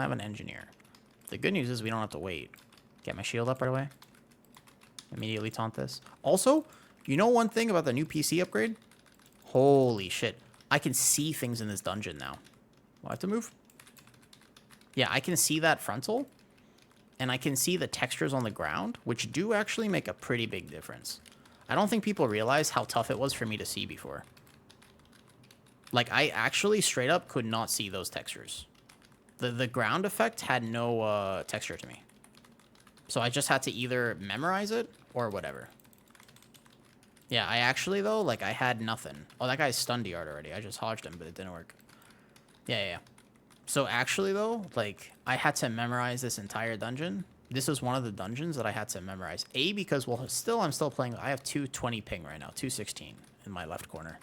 have an engineer. The good news is we don't have to wait. Get my shield up right away. Immediately taunt this. Also, you know one thing about the new PC upgrade? Holy shit. I can see things in this dungeon now. Do I have to move? Yeah, I can see that frontal. And I can see the textures on the ground, which do actually make a pretty big difference. I don't think people realize how tough it was for me to see before. Like, I actually straight up could not see those textures. The ground effect had no texture to me. So I just had to either memorize it or whatever. Yeah, I actually, though, like, I had nothing. Oh, that guy's stunned DR'd already. I just hodged him, but it didn't work. Yeah. So actually, though, like, I had to memorize this entire dungeon. This is one of the dungeons that I had to memorize. A, because, well, I'm still playing. I have 220 ping right now. 216 in my left corner.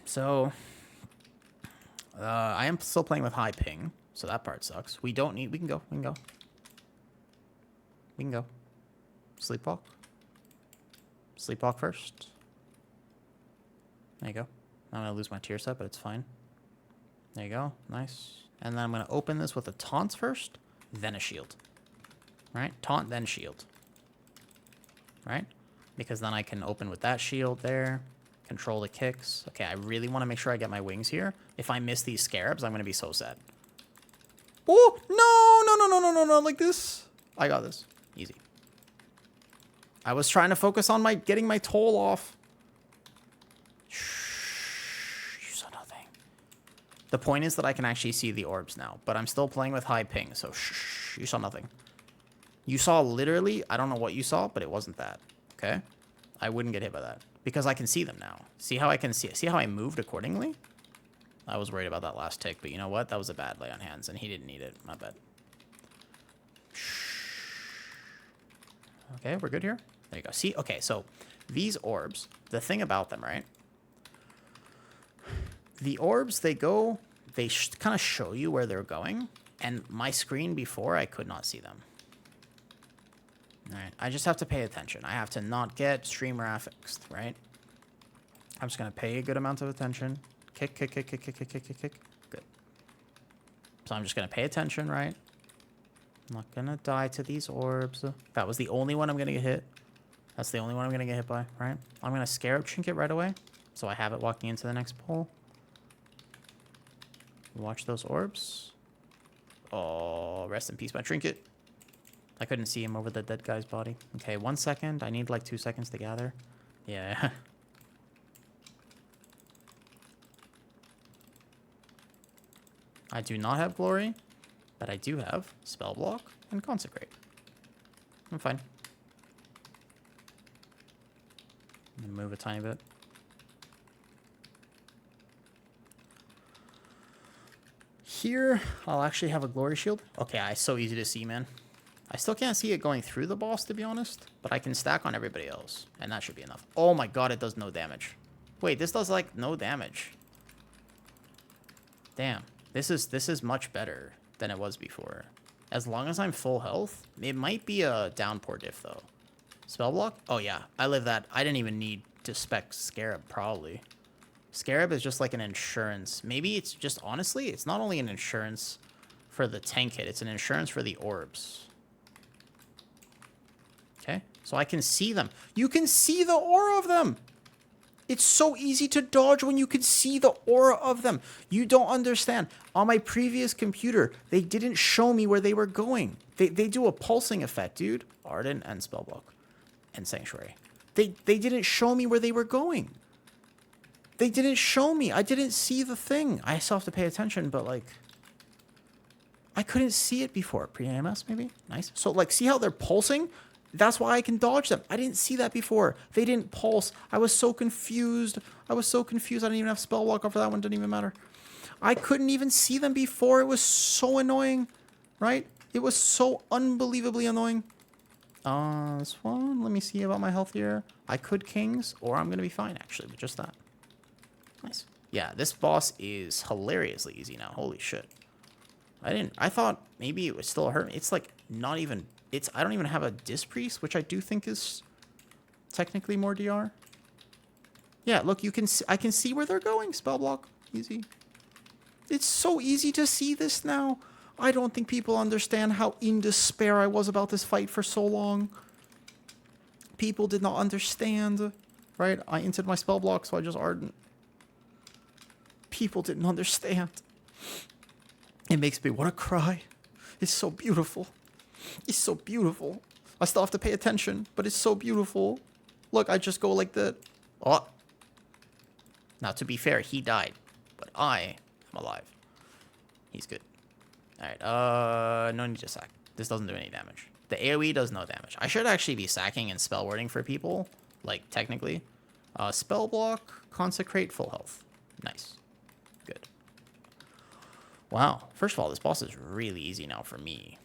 So... I am still playing with high ping, so that part sucks. We don't need... We can go. Sleepwalk. Sleepwalk first. There you go. I'm going to lose my tier set, but it's fine. There you go. Nice. And then I'm going to open this with a taunt first, then a shield. Right? Taunt, then shield. Right? Because then I can open with that shield there. Control the kicks. Okay, I really want to make sure I get my wings here. If I miss these scarabs, I'm going to be so sad. Oh, no, like this. I got this. Easy. I was trying to focus on getting my toll off. Shh, you saw nothing. The point is that I can actually see the orbs now, but I'm still playing with high ping, so shh, you saw nothing. You saw literally, I don't know what you saw, but it wasn't that, okay? I wouldn't get hit by that. Because I can see them now. See how I can see it? See how I moved accordingly? I was worried about that last tick, but you know what? That was a bad lay on hands, and he didn't need it. My bad. Okay, we're good here. There you go. See? Okay, so these orbs, the thing about them, right? The orbs, they kind of show you where they're going, and my screen before, I could not see them. All right, I just have to pay attention. I have to not get streamer affixed, right? I'm just going to pay a good amount of attention. Kick. Good. So I'm just going to pay attention, right? I'm not going to die to these orbs. That was the only one I'm going to get hit. That's the only one I'm going to get hit by, right? I'm going to Scarab Trinket right away, so I have it walking into the next pole. Watch those orbs. Oh, rest in peace, my Trinket. I couldn't see him over the dead guy's body. Okay, 1 second. I need like 2 seconds to gather. Yeah. I do not have Glory, but I do have Spell Block and Consecrate. I'm fine. I'm gonna move a tiny bit. Here, I'll actually have a Glory Shield. Okay, it's so easy to see, man. I still can't see it going through the boss, to be honest, but I can stack on everybody else, and that should be enough. Oh my god, it does no damage. Wait, this does, like, no damage. Damn. This is much better than it was before. As long as I'm full health, it might be a downpour diff, though. Spell block? Oh, yeah. I live that. I didn't even need to spec Scarab, probably. Scarab is just like an insurance. Maybe it's just, honestly, it's not only an insurance for the tank hit, it's an insurance for the orbs. Okay, so I can see them. You can see the aura of them. It's so easy to dodge when you can see the aura of them. You don't understand. On my previous computer, they didn't show me where they were going. They do a pulsing effect, dude. Ardent and Spellblock and Sanctuary. They didn't show me where they were going. They didn't show me. I didn't see the thing. I still have to pay attention, but like... I couldn't see it before. Pre-AMS, maybe? Nice. So, like, see how they're pulsing? That's why I can dodge them. I didn't see that before. They didn't pulse. I was so confused. I didn't even have spell walk for that one. Didn't even matter. I couldn't even see them before. It was so annoying, right? It was so unbelievably annoying. This one. Let me see about my health here. I could Kings, or I'm going to be fine, actually, with just that. Nice. Yeah, this boss is hilariously easy now. Holy shit. I thought maybe it would still hurt me. It's like not even... I don't even have a Disc Priest, which I do think is technically more DR. Yeah, look, you can see, I can see where they're going. Spell block, easy. It's so easy to see this now. I don't think people understand how in despair I was about this fight for so long. People did not understand, right? I entered my spell block, so I just ardent. People didn't understand. It makes me want to cry. It's so beautiful. It's so beautiful. I still have to pay attention, but it's so beautiful. Look, I just go like that. Oh. Now, to be fair, he died, but I am alive. He's good. All right, no need to sack. This doesn't do any damage. The AoE does no damage. I should actually be sacking and spell wording for people, like, technically. Spell block, consecrate, full health. Nice. Good. Wow. First of all, this boss is really easy now for me.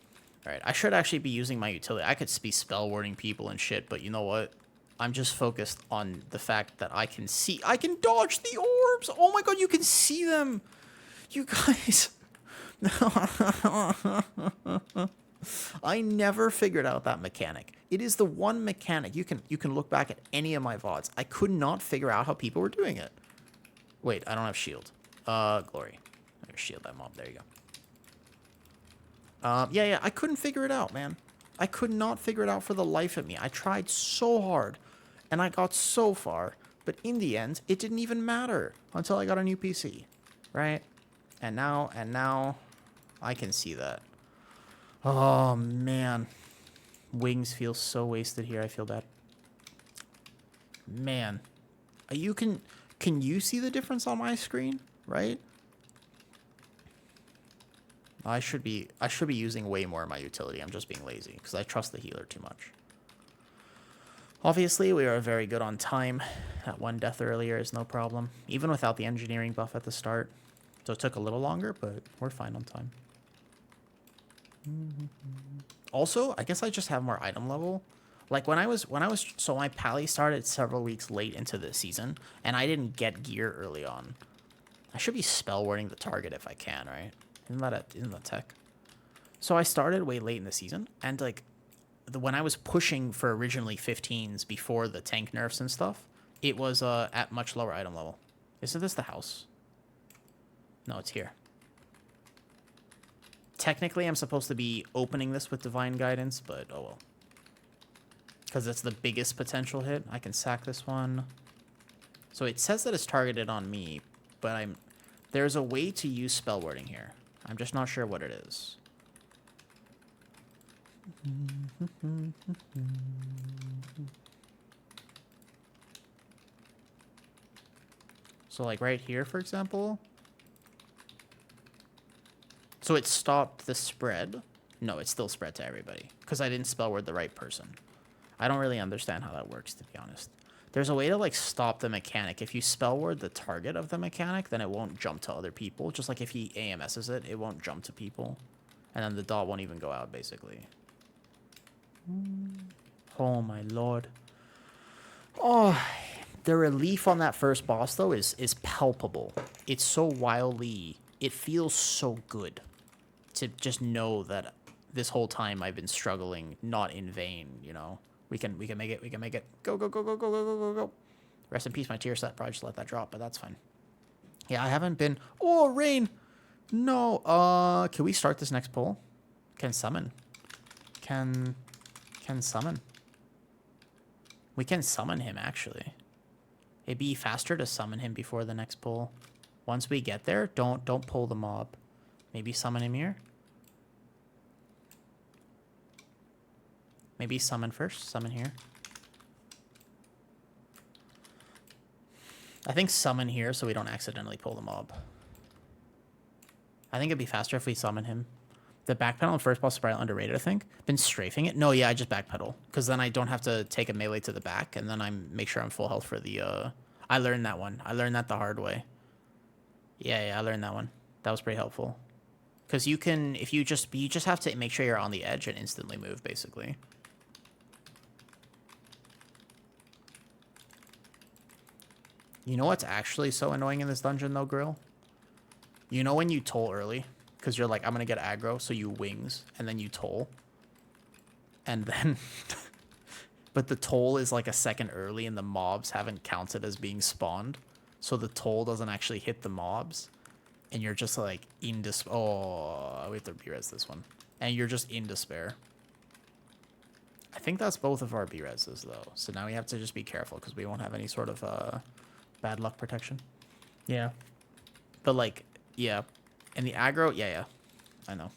All right, I should actually be using my utility. I could be spell wording people and shit, but you know what? I'm just focused on the fact that I can see. I can dodge the orbs. Oh my god, you can see them. You guys. I never figured out that mechanic. It is the one mechanic. You can look back at any of my VODs. I could not figure out how people were doing it. Wait, I don't have shield. Glory. Let me shield that mob. There you go. Yeah, I couldn't figure it out, man. I could not figure it out for the life of me. I tried so hard, and I got so far, but in the end, it didn't even matter until I got a new PC, right? And now, I can see that. Oh, man. Wings feel so wasted here. I feel bad. Man. Can you see the difference on my screen, right? I should be using way more of my utility. I'm just being lazy because I trust the healer too much. Obviously, we are very good on time. That one death earlier is no problem, even without the engineering buff at the start. So it took a little longer, but we're fine on time. Also, I guess I just have more item level. Like so my pally started several weeks late into the season, and I didn't get gear early on. I should be spell wording the target if I can, right? Isn't that tech? So I started way late in the season, and like when I was pushing for originally 15s before the tank nerfs and stuff, it was at much lower item level. Isn't this the house? No, it's here. Technically, I'm supposed to be opening this with Divine Guidance, but oh well. Because it's the biggest potential hit. I can sack this one. So it says that it's targeted on me, but there's a way to use spell wording here. I'm just not sure what it is. So like right here, for example. So it stopped the spread. No, it still spread to everybody because I didn't spell word the right person. I don't really understand how that works, to be honest. There's a way to like stop the mechanic. If you spell word the target of the mechanic, then it won't jump to other people. Just like if he AMSs it, it won't jump to people. And then the dot won't even go out, basically. Oh my lord. Oh, the relief on that first boss, though, is palpable. It's so wildly... It feels so good to just know that this whole time I've been struggling, not in vain, you know? We can make it. We can make it. Go, go, go, go, go, go, go, go, go. Rest in peace, my tier set. Probably just let that drop, but that's fine. Yeah, I haven't been... Oh, rain! No, can we start this next pull? Can summon. Can summon. We can summon him, actually. It'd be faster to summon him before the next pull. Once we get there, don't pull the mob. Maybe summon him here. Maybe summon first. Summon here. I think summon here so we don't accidentally pull the mob. I think it'd be faster if we summon him. The backpedal on first boss is probably underrated, I think. Been strafing it. No, yeah, I just backpedal. Because then I don't have to take a melee to the back. And then I make sure I'm full health for the... I learned that one. I learned that the hard way. Yeah, I learned that one. That was pretty helpful. Because you can... If you just have to make sure you're on the edge and instantly move, basically. You know what's actually so annoying in this dungeon, though, Grill? You know when you toll early? Because you're like, I'm going to get aggro, so you wings, and then you toll. And then... but the toll is like a second early, and the mobs haven't counted as being spawned. So the toll doesn't actually hit the mobs. And you're just like in despair. Oh, we have to B-res this one. And you're just in despair. I think that's both of our B-reses though. So now we have to just be careful because we won't have any sort of bad luck protection. Yeah. But like, yeah. And the aggro, yeah. I know.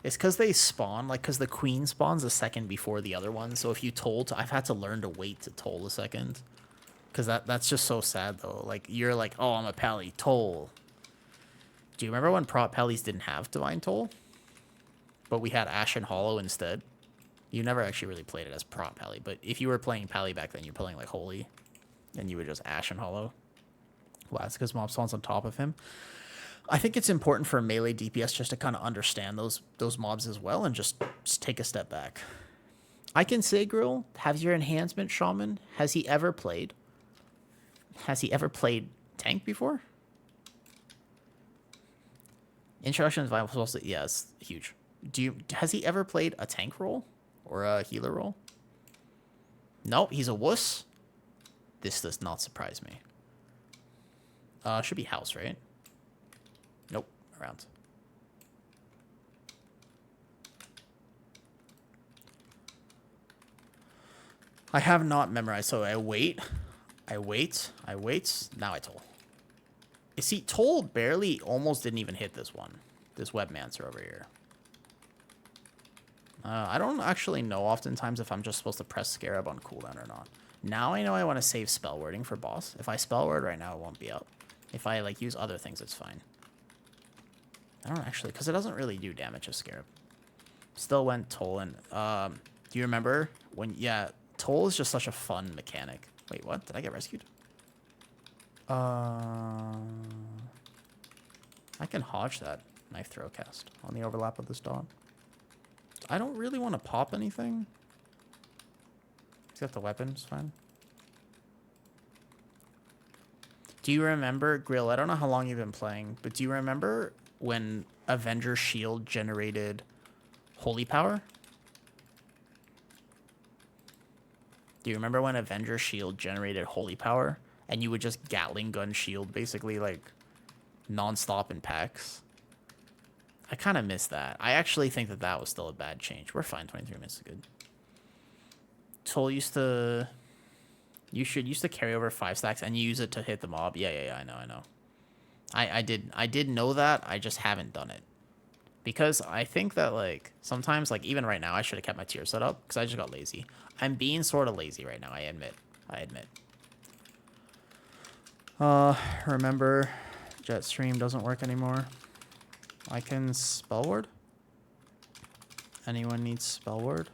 It's because they spawn, like, because the queen spawns a second before the other one. So if you toll, I've had to learn to wait to toll a second. Because that's just so sad, though. Like, you're like, oh, I'm a pally, toll. Do you remember when prop pallies didn't have divine toll? But we had Ashen Hollow instead. You never actually really played it as prop pally. But if you were playing pally back then, you're playing, like, holy. And you would just Ashen Hollow. Wow, that's because mob spawns on top of him. I think it's important for melee DPS just to kind of understand those mobs as well and just take a step back. I can say, Grill, have your enhancement shaman, has he ever played tank before? Introduction to Vital Pulse, yeah, it's huge. Has he ever played a tank role or a healer role? Nope, he's a wuss. This does not surprise me. Should be house, right? Nope, around. I have not memorized, so I wait. Now I toll. You see, toll barely, almost didn't even hit this one. This webmancer over here. I don't actually know oftentimes if I'm just supposed to press Scarab on cooldown or not. Now I know I want to save spell wording for boss. If I spell word right now, it won't be up. If I like use other things, it's fine. I don't actually, because it doesn't really do damage of Scarab. Still went toll and do you remember when? Yeah, toll is just such a fun mechanic. Wait, what? Did I get rescued? I can hodge that knife throw cast on the overlap of this dog. I don't really want to pop anything. He's got the weapon, it's fine. Do you remember, Grill, I don't know how long you've been playing, but do you remember when Avenger Shield generated Holy Power? Do you remember when Avenger Shield generated Holy Power? And you would just Gatling gun shield basically like non-stop in packs? I kind of miss that. I actually think that was still a bad change. We're fine. 23 minutes is good. Toll used to carry over 5 stacks and you use it to hit the mob. Yeah. I know. I did know that. I just haven't done it. Because I think that, like, sometimes, like, even right now, I should have kept my tier set up because I just got lazy. I'm being sort of lazy right now, I admit. Remember, Jetstream doesn't work anymore. I can spell word. Anyone needs spell word?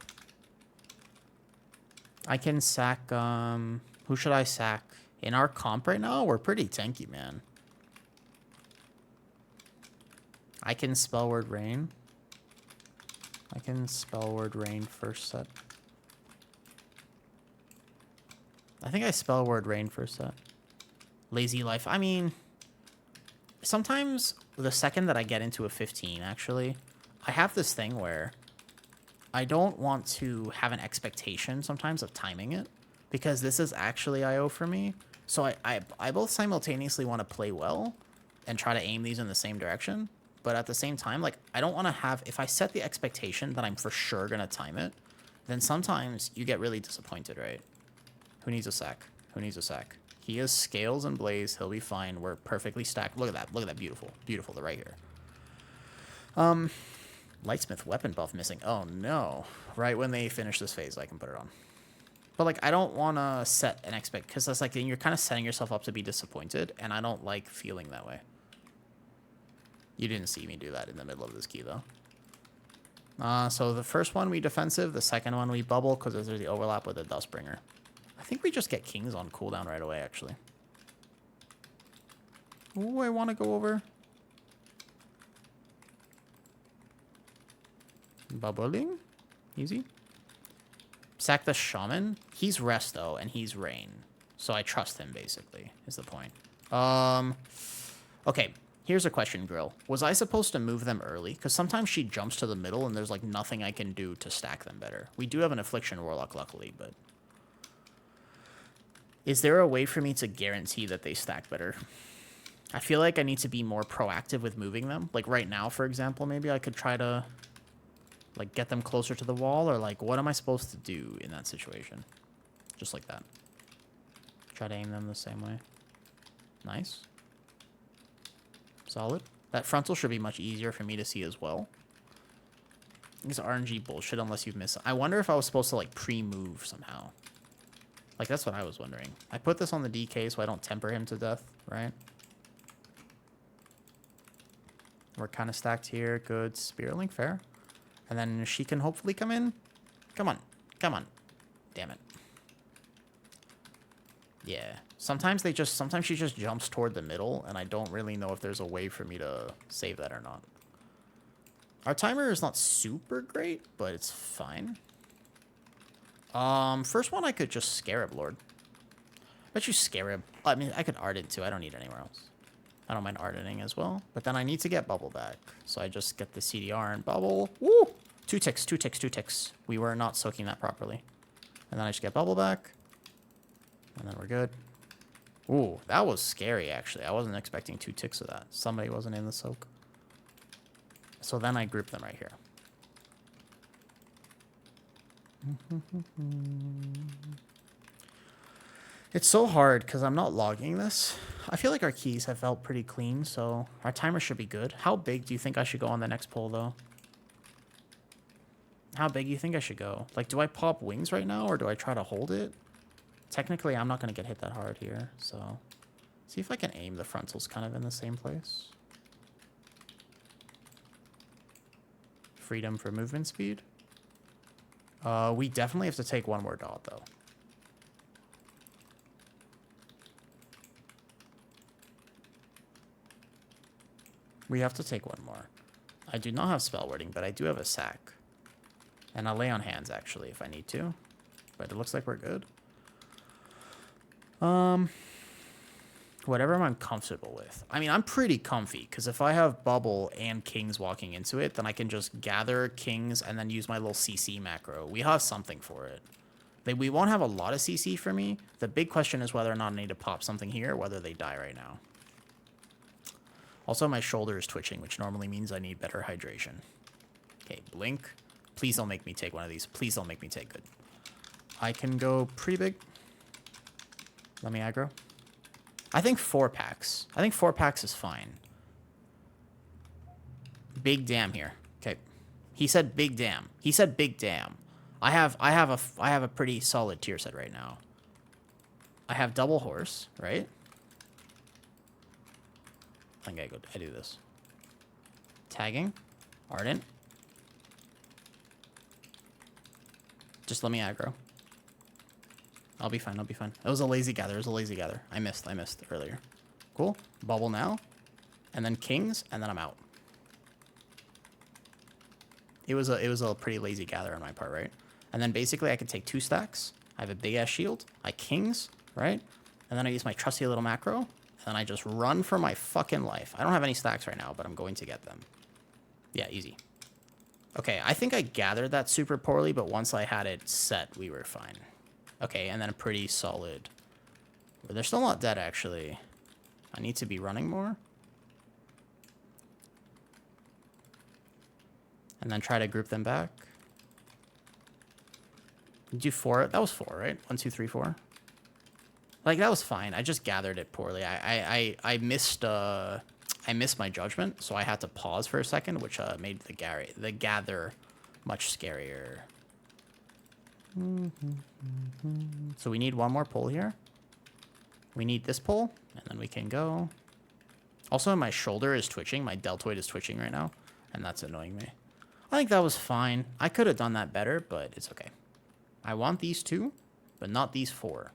I can sack, who should I sack? In our comp right now, we're pretty tanky, man. I can spell word rain. I can spell word rain first set. I think I spell word rain first set. Lazy life. I mean, sometimes the second that I get into a 15, actually, I have this thing where I don't want to have an expectation sometimes of timing it because this is actually IO for me. So I both simultaneously want to play well and try to aim these in the same direction. But at the same time, like, I don't want to have... If I set the expectation that I'm for sure going to time it, then sometimes you get really disappointed, right? Who needs a sack? He has Scales and Blaze. He'll be fine. We're perfectly stacked. Look at that. Look at that. Beautiful. Beautiful. They're right here. Lightsmith weapon buff missing. Oh, no. Right when they finish this phase, I can put it on. But, like, I don't want to set an expect... Because that's, like, then you're kind of setting yourself up to be disappointed, and I don't like feeling that way. You didn't see me do that in the middle of this key, though. So the first one we defensive, the second one we bubble, because there's the overlap with the Dustbringer. I think we just get Kings on cooldown right away, actually. Oh, I want to go over. Bubbling. Easy. Sack the Shaman. He's Resto, and he's Rain. So I trust him, basically, is the point. Okay. Here's a question, Grill. Was I supposed to move them early? Because sometimes she jumps to the middle and there's like nothing I can do to stack them better. We do have an Affliction Warlock, luckily, but... Is there a way for me to guarantee that they stack better? I feel like I need to be more proactive with moving them. Like right now, for example, maybe I could try to like get them closer to the wall, or like what am I supposed to do in that situation? Just like that. Try to aim them the same way. Nice. Solid. That frontal should be much easier for me to see as well. It's RNG bullshit unless you've missed. I wonder if I was supposed to like pre-move somehow. Like that's what I was wondering. I put this on the DK so I don't temper him to death, right? We're kind of stacked here. Good. Spearlink, fair. And then she can hopefully come in. Come on. Come on. Damn it. Yeah. Sometimes she just jumps toward the middle, and I don't really know if there's a way for me to save that or not. Our timer is not super great, but it's fine. First one I could just Scarab Lord. Bet you Scarab. I mean, I could Ardent too. I don't need anywhere else. I don't mind Ardenting as well. But then I need to get Bubble back. So I just get the CDR and Bubble. Woo! 2 ticks, 2 ticks, 2 ticks. We were not soaking that properly. And then I just get Bubble back. And then we're good. Ooh, that was scary, actually. I wasn't expecting 2 ticks of that. Somebody wasn't in the soak. So then I group them right here. It's so hard because I'm not logging this. I feel like our keys have felt pretty clean, so our timer should be good. How big do you think I should go on the next pull, though? How big do you think I should go? Like, do I pop wings right now, or do I try to hold it? Technically, I'm not going to get hit that hard here, so... See if I can aim the frontals kind of in the same place. Freedom for movement speed. We definitely have to take one more dot, though. We have to take one more. I do not have spell wording, but I do have a sack. And I'll lay on hands, actually, if I need to. But it looks like we're good. Whatever I'm comfortable with. I mean, I'm pretty comfy, because if I have Bubble and Kings walking into it, then I can just gather Kings and then use my little CC macro. We have something for it. We won't have a lot of CC for me. The big question is whether or not I need to pop something here, or whether they die right now. Also, my shoulder is twitching, which normally means I need better hydration. Okay, blink. Please don't make me take one of these. Please don't make me take good. I can go pretty big. Let me aggro. I think 4 packs. I think 4 packs is fine. Big damn here. Okay. He said big damn. He said big damn. I have a pretty solid tier set right now. I have double horse, right? I think I do this. Tagging. Ardent. Just let me aggro. I'll be fine, I'll be fine. It was a lazy gather, it was a lazy gather. I missed earlier. Cool. Bubble now. And then Kings, and then I'm out. It was a pretty lazy gather on my part, right? And then basically I could take 2 stacks. I have a big ass shield. I Kings, right? And then I use my trusty little macro. And then I just run for my fucking life. I don't have any stacks right now, but I'm going to get them. Yeah, easy. Okay, I think I gathered that super poorly, but once I had it set, we were fine. Okay, and then a pretty solid... They're still not dead, actually. I need to be running more. And then try to group them back. Do 4. That was 4, right? 1, 2, 3, 4. Like, that was fine. I just gathered it poorly. I missed my judgment, so I had to pause for a second, which made the gather much scarier. So we need one more pull here. We need this pull, and then we can go. Also, my shoulder is twitching. My deltoid is twitching right now, and that's annoying me. I think that was fine. I could have done that better, but it's okay. I want these 2, but not these 4.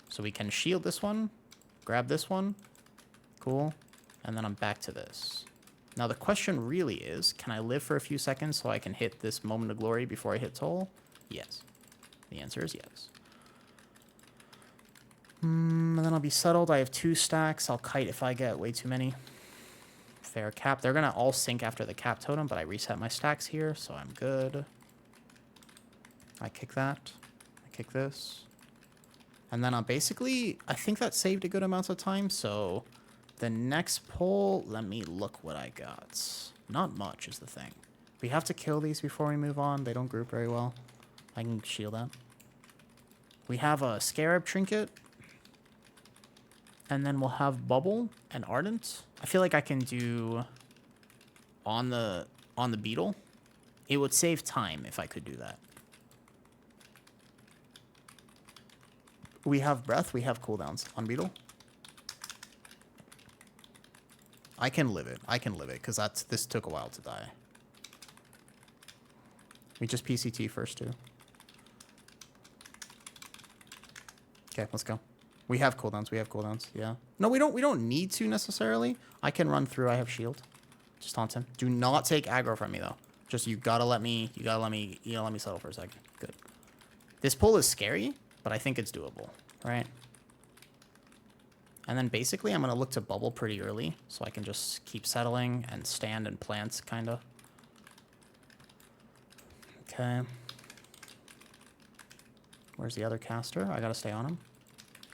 So we can shield this one, grab this one. Cool. And then I'm back to this. Now the question really is, can I live for a few seconds so I can hit this moment of glory before I hit toll? Yes. The answer is yes. And then I'll be settled. I have 2 stacks. I'll kite if I get way too many. Fair cap. They're going to all sink after the cap totem, but I reset my stacks here, so I'm good. I kick that. I kick this. And then basically, I think that saved a good amount of time, so The next pull, let me look what I got. Not much is the thing. We have to kill these before we move on. They don't group very well. I can shield that. We have a Scarab Trinket. And then we'll have Bubble and Ardent. I feel like I can do on the Beetle. It would save time if I could do that. We have Breath. We have cooldowns on Beetle. I can live it. I can live it because this took a while to die. We just PCT first too. Okay, let's go. We have cooldowns. We have cooldowns. Yeah. No, we don't. We don't need to necessarily. I can run through. I have shield. Just taunt him. Do not take aggro from me though. Just you gotta let me. You gotta let me settle for a second. Good. This pull is scary, but I think it's doable. Right. And then basically, I'm gonna look to bubble pretty early, so I can just keep settling and stand and plant, kinda. Okay. Where's the other caster? I gotta stay on him.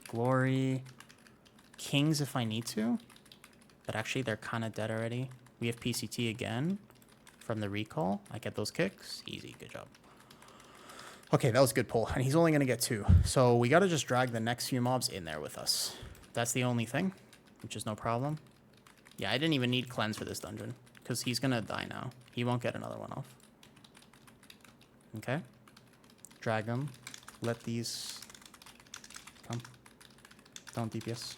Glory. Kings if I need to. But actually, they're kind of dead already. We have PCT again from the recall. I get those kicks. Easy. Good job. Okay, that was a good pull. And he's only going to get 2. So we got to just drag the next few mobs in there with us. That's the only thing, which is no problem. Yeah, I didn't even need cleanse for this dungeon because he's going to die now. He won't get another one off. Okay. Drag them. Let these come. Don't DPS.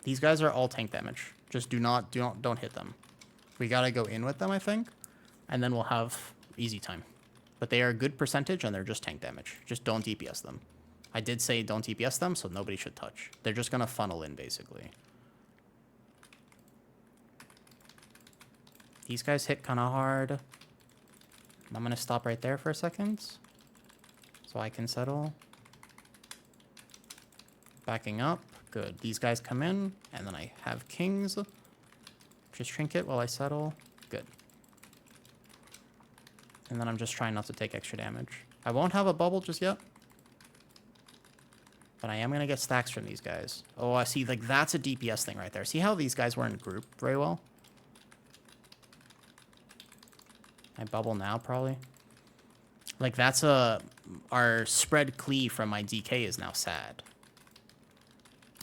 These guys are all tank damage. Just don't hit them. We gotta go in with them, I think, and then we'll have easy time. But they are a good percentage, and they're just tank damage. Just don't DPS them. I did say don't DPS them, so nobody should touch. They're just gonna funnel in, basically. These guys hit kind of hard. I'm gonna stop right there for a second, so I can settle. Backing up. Good. These guys come in, and then I have kings. Just trinket while I settle. Good. And then I'm just trying not to take extra damage. I won't have a bubble just yet. But I am going to get stacks from these guys. Oh, I see. Like, that's a DPS thing right there. See how these guys weren't grouped very well? I bubble now, probably. Like, that's our spread cleave from my DK is now sad.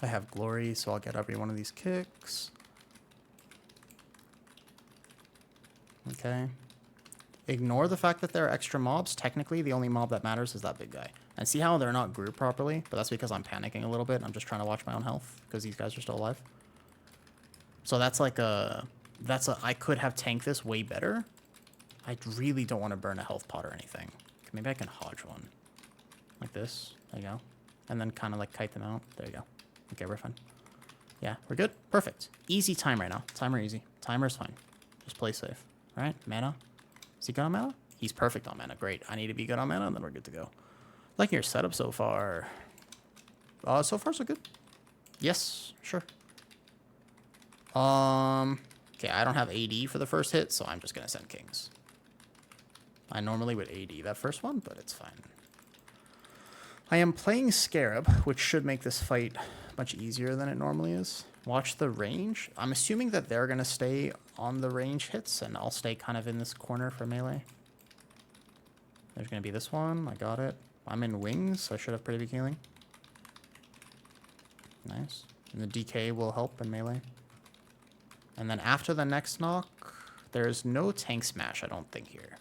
I have glory, so I'll get every one of these kicks. Okay. Ignore the fact that there are extra mobs. Technically, the only mob that matters is that big guy. And see how they're not grouped properly? But that's because I'm panicking a little bit. I'm just trying to watch my own health because these guys are still alive. So that's like I could have tanked this way better. I really don't want to burn a health pot or anything. Maybe I can hodge one. Like this. There you go. And then kind of like kite them out. There you go. Okay, we're fine. Yeah, we're good. Perfect. Easy time right now. Timer easy. Timer's fine. Just play safe. All right, mana. Is he good on mana? He's perfect on mana. Great. I need to be good on mana, and then we're good to go. Like your setup so far. So far, so good. Yes, sure. Okay, I don't have AD for the first hit, so I'm just going to send kings. I normally would AD that first one, but it's fine. I am playing Scarab, which should make this fight much easier than it normally is. Watch the range. I'm assuming that they're going to stay on the range hits, and I'll stay kind of in this corner for melee. There's going to be this one. I got it. I'm in wings, so I should have pretty big healing. Nice. And the DK will help in melee. And then after the next knock, there's no tank smash, I don't think, here.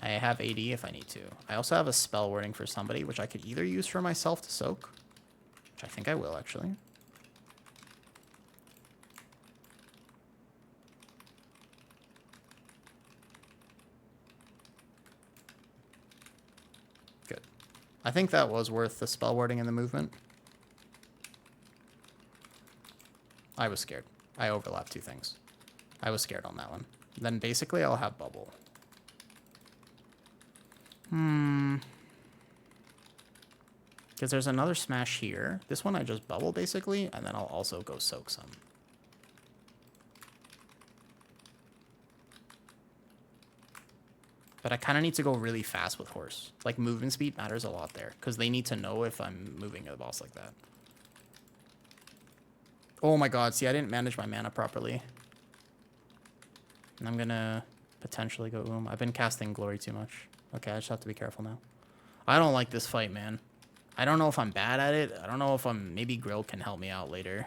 I have AD if I need to. I also have a spell wording for somebody, which I could either use for myself to soak, which I think I will, actually. Good. I think that was worth the spell wording and the movement. I was scared. I overlapped 2 things. I was scared on that one. Then basically I'll have bubble. Because there's another smash here. This one I just bubble basically, and then I'll also go soak some. But I kind of need to go really fast with horse. Like movement speed matters a lot there, because they need to know if I'm moving a boss like that. Oh my god, see, I didn't manage my mana properly. And I'm gonna potentially go I've been casting Glory too much. Okay, I just have to be careful now. I don't like this fight, man. I don't know if I'm bad at it. I don't know if I'm... Maybe Grill can help me out later.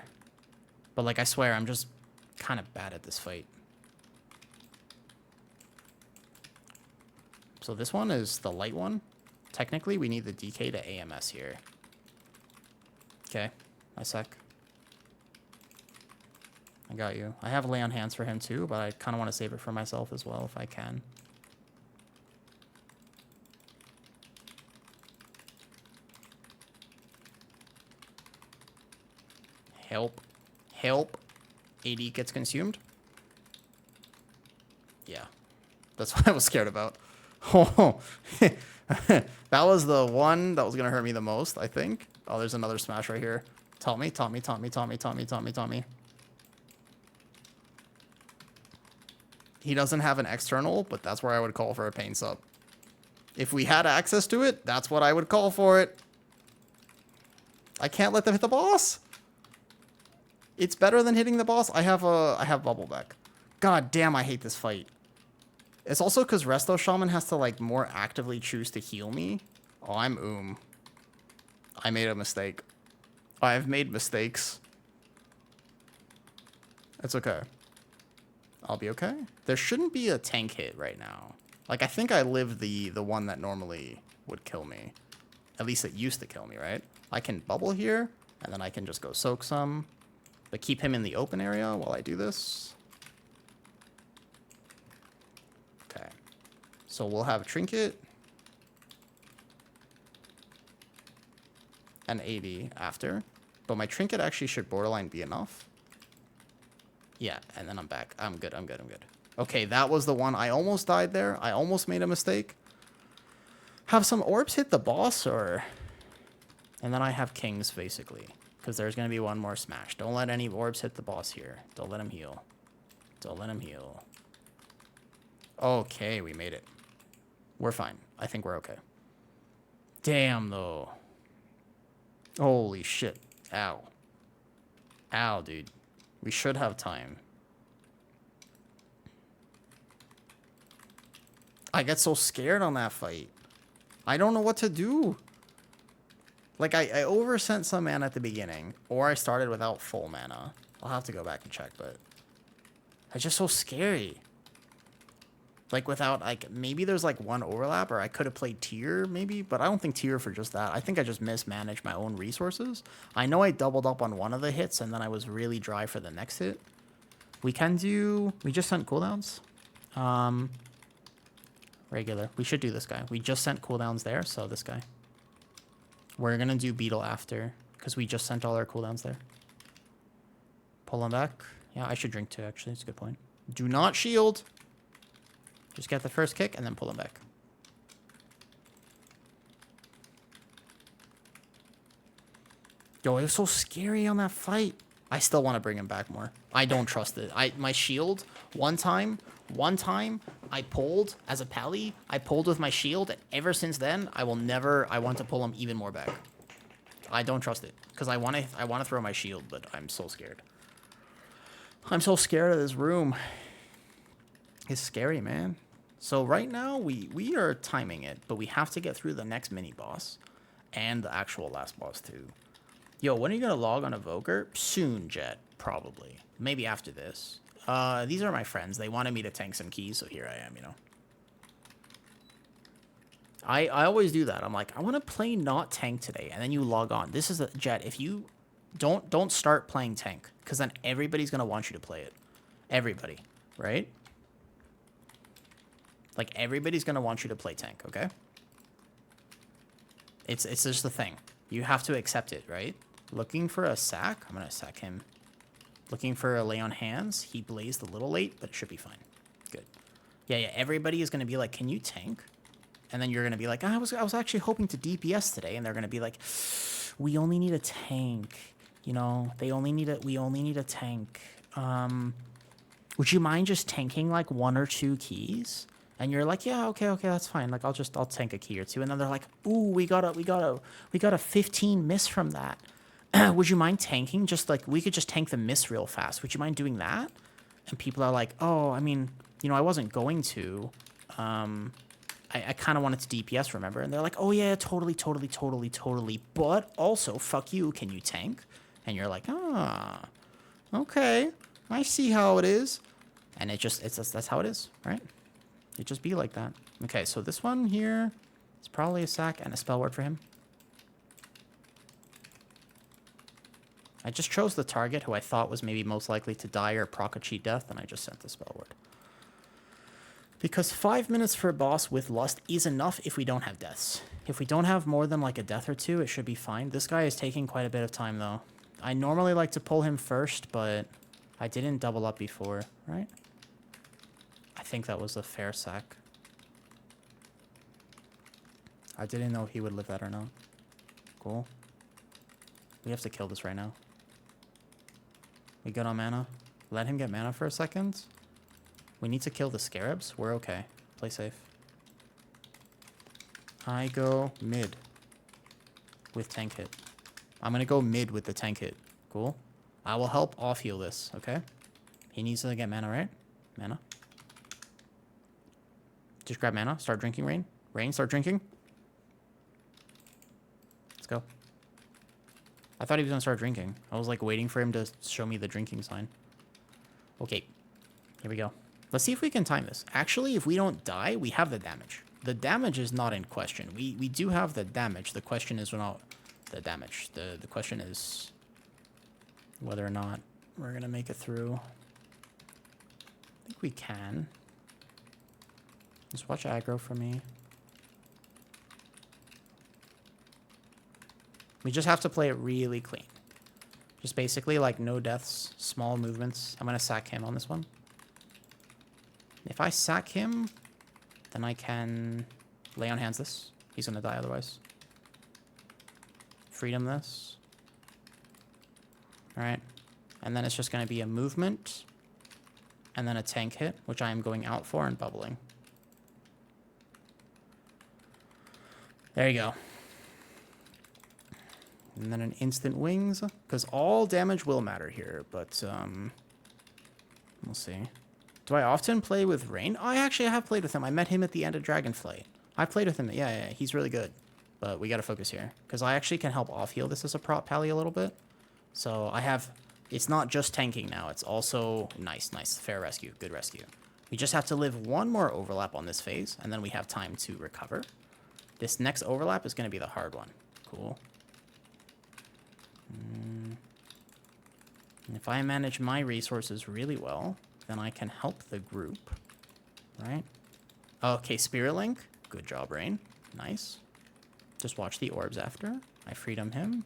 But, like, I swear, I'm just kind of bad at this fight. So this one is the light one. Technically, we need the DK to AMS here. Okay, my sec. I got you. I have Lay on Hands for him too, but I kind of want to save it for myself as well if I can. Help. Help. AD gets consumed. Yeah. That's what I was scared about. Oh, that was the one that was going to hurt me the most, I think. Oh, there's another smash right here. Taunt me, taunt me, taunt me, taunt me, taunt me, taunt me, taunt me. He doesn't have an external, but that's where I would call for a pain sub. If we had access to it, that's what I would call for it. I can't let them hit the boss. It's better than hitting the boss. I have bubble back. God damn, I hate this fight. It's also because Resto Shaman has to, like, more actively choose to heal me. Oh, I'm I made a mistake. I've made mistakes. It's okay. I'll be okay. There shouldn't be a tank hit right now. Like, I think I lived the one that normally would kill me. At least it used to kill me, right? I can bubble here, and then I can just go soak some. But keep him in the open area while I do this. Okay. So we'll have a trinket. And 80 after. But my trinket actually should borderline be enough. Yeah, and then I'm back. I'm good, I'm good, I'm good. Okay, that was the one. I almost died there. I almost made a mistake. Have some orbs hit the boss, or... And then I have kings, basically. Because there's going to be one more smash. Don't let any orbs hit the boss here. Don't let him heal. Don't let him heal. Okay, we made it. We're fine. I think we're okay. Damn, though. Holy shit. Ow. Ow, dude. We should have time. I get so scared on that fight. I don't know what to do. Like, I oversent some mana at the beginning, or I started without full mana. I'll have to go back and check, but... It's just so scary. Like, without, like, maybe there's, like, one overlap, or I could have played tier, maybe, but I don't think tier for just that. I think I just mismanaged my own resources. I know I doubled up on one of the hits, and then I was really dry for the next hit. We can do... We just sent cooldowns. Regular. We should do this guy. We just sent cooldowns there, so this guy. We're gonna do Beetle after, because we just sent all our cooldowns there. Pull him back. Yeah, I should drink too, actually. It's a good point. Do not shield. Just get the first kick and then pull him back. Yo, it was so scary on that fight. I still want to bring him back more. I don't trust it. My shield, one time I pulled as a pally. I pulled with my shield, and ever since then, I want to pull him even more back. I don't trust it because I want to throw my shield, but I'm so scared. I'm so scared of this room. It's scary, man. So right now we are timing it, but we have to get through the next mini boss and the actual last boss too. Yo, when are you gonna log on Evoker? Soon, Jet. Probably. Maybe after this. These are my friends. They wanted me to tank some keys, so here I am, you know. I always do that. I'm like, I want to play not tank today, and then you log on. This is a Jet. If you don't start playing tank, because then everybody's gonna want you to play it. Everybody, right? Like, everybody's gonna want you to play tank, okay? It's just the thing. You have to accept it, right? Looking for a sack. I'm gonna sack him. Looking for a lay on hands. He blazed a little late, but it should be fine. Good. Yeah. Everybody is gonna be like, "Can you tank?" And then you're gonna be like, "I was actually hoping to DPS today," and they're gonna be like, "We only need a tank. You know, we only need a tank. Would you mind just tanking like 1 or 2 keys?" And you're like, "Yeah, okay, that's fine. Like, I'll tank a key or 2." And then they're like, "Ooh, we got a 15 miss from that." would you mind tanking? Just like, we could just tank the miss real fast. Would you mind doing that? And people are like, oh, I mean, you know, I wasn't going to. I kind of wanted to DPS, remember? And they're like, oh, yeah, totally. But also, fuck you, can you tank? And you're like, ah, okay, I see how it is. And that's how it is, right? It just be like that. Okay, so this one here is probably a sack and a spell word for him. I just chose the target who I thought was maybe most likely to die or proc a cheat death, and I just sent the spell word. Because 5 minutes for a boss with Lust is enough if we don't have deaths. If we don't have more than like a death or two, it should be fine. This guy is taking quite a bit of time, though. I normally like to pull him first, but I didn't double up before, right? I think that was a fair sack. I didn't know if he would live that or not. Cool. We have to kill this right now. We good on mana? Let him get mana for a second. We need to kill the scarabs. We're okay. Play safe. I go mid with tank hit. I'm going to go mid with the tank hit. Cool. I will help off heal this, okay? He needs to get mana, right? Mana. Just grab mana. Start drinking, Rain. Rain, start drinking. Let's go. I thought he was going to start drinking. I was like waiting for him to show me the drinking sign. Okay. Here we go. Let's see if we can time this. Actually, if we don't die, we have the damage. The damage is not in question. We do have the damage. The question is not the damage. The question is whether or not we're going to make it through. I think we can. Just watch aggro for me. We just have to play it really clean. Just basically like no deaths, small movements. I'm going to sack him on this one. If I sack him, then I can lay on hands this. He's going to die otherwise. Freedom this. All right. And then it's just going to be a movement. And then a tank hit, which I am going out for and bubbling. There you go. And then an instant wings. Because all damage will matter here. But we'll see. Do I often play with Rain? Oh, I have played with him. I met him at the end of Dragonflight. I played with him. Yeah, he's really good. But we got to focus here. Because I actually can help off-heal this as a prop pally a little bit. So I have... It's not just tanking now. It's also... Nice. Fair rescue. Good rescue. We just have to live one more overlap on this phase. And then we have time to recover. This next overlap is going to be the hard one. Cool. And if I manage my resources really well... then I can help the group, right? Okay, Spirit Link. Good job, Rain. Nice. Just watch the orbs after. I freedom him.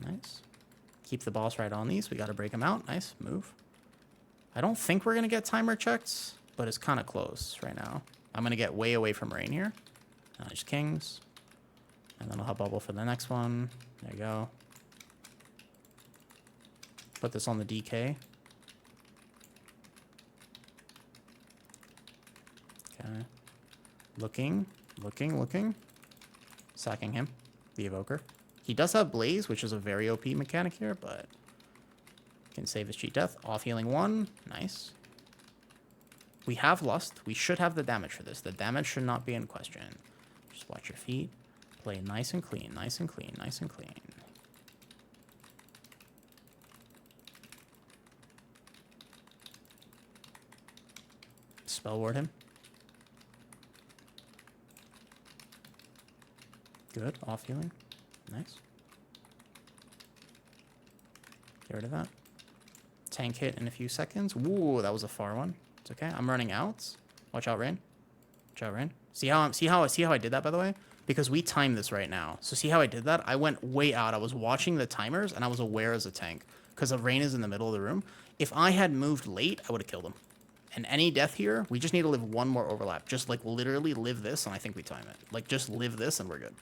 Nice. Keep the boss right on these. We got to break him out. Nice. Move. I don't think we're going to get timer checked, but it's kind of close right now. I'm going to get way away from Rain here. Just Kings. And then I'll have bubble for the next one. There you go. Put this on the DK. Okay. Looking. Sacking him. The Evoker. He does have Blaze, which is a very OP mechanic here, but can save his cheat death. Off healing 1. Nice. We have Lust. We should have the damage for this. The damage should not be in question. Just watch your feet. Play nice and clean. Spell ward him. Good. Off healing. Nice. Get rid of that. Tank hit in a few seconds. Ooh, that was a far one. It's okay. I'm running out. Watch out, Rain. See how I did that, by the way? Because we timed this right now. So see how I did that? I went way out. I was watching the timers and I was aware as a tank because the Rain is in the middle of the room. If I had moved late, I would have killed him. And any death here, we just need to live one more overlap. Just like literally live this and I think we time it. Like just live this and we're good.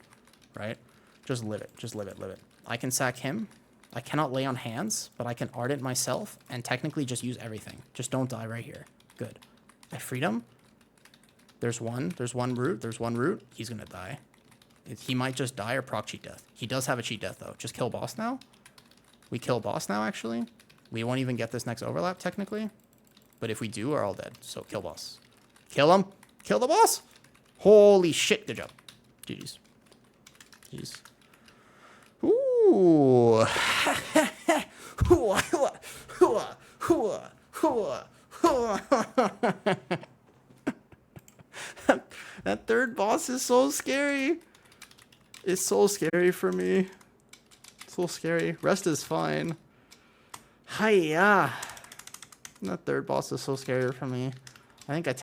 Right? Just live it. Live it. I can sack him. I cannot lay on hands, but I can ardent myself and technically just use everything. Just don't die right here. Good. I freed him. There's one root. He's gonna die. He might just die or proc cheat death. He does have a cheat death, though. Just kill boss now? We kill boss now, actually? We won't even get this next overlap, technically. But if we do, we're all dead. So kill boss. Kill him. Kill the boss. Holy shit. Good job. GG's. GG's. Ooh. That third boss is so scary. It's so scary for me. It's so scary. Rest is fine. Hiya. That third boss is so scary for me. I think I